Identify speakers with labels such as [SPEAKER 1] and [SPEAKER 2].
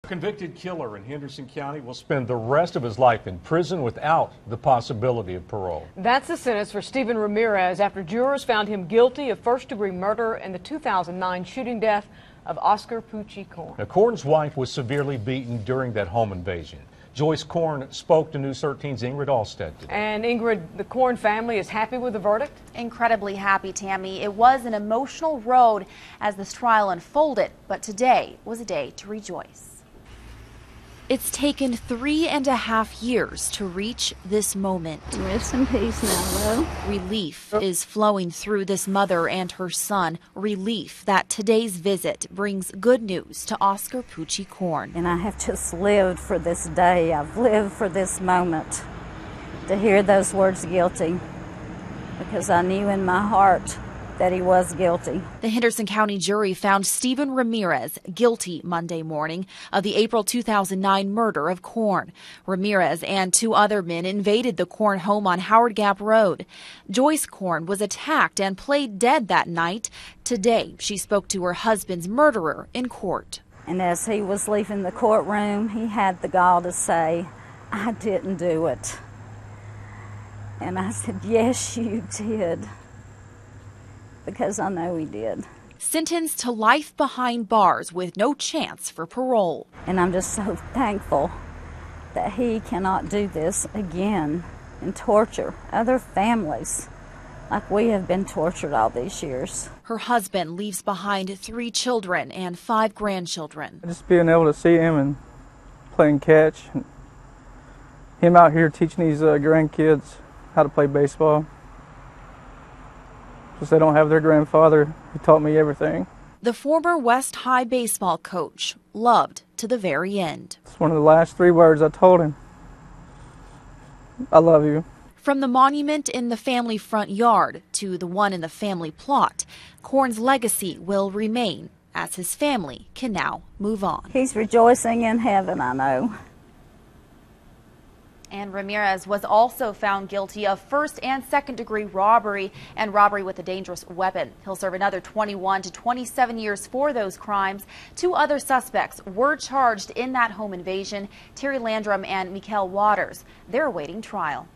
[SPEAKER 1] Convicted killer in Henderson County will spend the rest of his life in prison without the possibility of parole.
[SPEAKER 2] That's the sentence for Stephen Ramirez after jurors found him guilty of first-degree murder in the 2009 shooting death of Oscar Pucci Korn.
[SPEAKER 1] Now, Korn's wife was severely beaten during that home invasion. Joyce Korn spoke to News 13's Ingrid ALLSTEADT today.
[SPEAKER 2] And Ingrid, the Korn family is happy with the verdict?
[SPEAKER 3] Incredibly happy, Tammy. It was an emotional road as this trial unfolded, but today was a day to rejoice. It's taken 3.5 years to reach this moment.
[SPEAKER 4] Rest in peace now, Lo.
[SPEAKER 3] Relief is flowing through this mother and her son. Relief that today's visit brings good news to Oscar Pucci Korn.
[SPEAKER 4] And I have just lived for this day. I've lived for this moment to hear those words guilty, because I knew in my heart that he was guilty.
[SPEAKER 3] The Henderson County jury found Stephen Ramirez guilty Monday morning of the April 2009 murder of Korn. Ramirez and 2 other men invaded the Korn home on Howard Gap Road. Joyce Korn was attacked and played dead that night. Today, she spoke to her husband's murderer in court.
[SPEAKER 4] And as he was leaving the courtroom, he had the gall to say, "I didn't do it." And I said, "Yes, you did." Because I know he did.
[SPEAKER 3] Sentenced to life behind bars with no chance for parole.
[SPEAKER 4] And I'm just so thankful that he cannot do this again and torture other families like we have been tortured all these years.
[SPEAKER 3] Her husband leaves behind 3 children and 5 grandchildren.
[SPEAKER 5] Just being able to see him and playing catch, and him out here teaching these grandkids how to play baseball. Because they don't have their grandfather who taught me everything.
[SPEAKER 3] The former West High baseball coach loved to the very end.
[SPEAKER 5] It's one of the last 3 words I told him. I love you.
[SPEAKER 3] From the monument in the family front yard to the one in the family plot, Korn's legacy will remain as his family can now move on.
[SPEAKER 4] He's rejoicing in heaven, I know.
[SPEAKER 3] And Ramirez was also found guilty of first and second degree robbery and robbery with a dangerous weapon. He'll serve another 21 to 27 years for those crimes. 2 other suspects were charged in that home invasion, Terry Landrum and Mikael Waters. They're awaiting trial.